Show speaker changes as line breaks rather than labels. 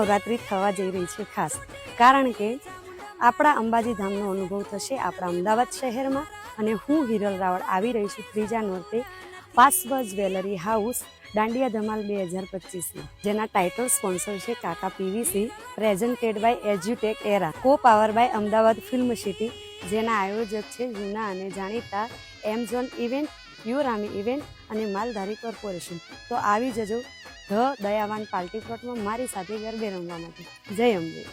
નવરાત્રિ થવા જઈ રહી છે ખાસ, કારણ કે આપણા અંબાજી ધામનો અનુભવ થશે આપણા અમદાવાદ શહેરમાં. અને હું હિરલ રાવળ આવી રહી છું ત્રીજા નોરતે પાસવ જ્વેલરી હાઉસ દાંડિયા ધમાલ 2025 જેના ટાઇટલ સ્પોન્સર છે કાકા પીવીસી, પ્રેઝન્ટેડ બાય એજ્યુટેક era, co power by Ahmedabad film city, જેના આયોજક છે જૂના અને જાણીતા એમઝોન ઇવેન્ટ, યુરામી ઇવેન્ટ અને માલધારી કોર્પોરેશન. તો આવી જજો ધ દયાવાન પાર્ટી પ્લોટમાં મારી સાથે ગરબે રમવા માટે. જય અંબે.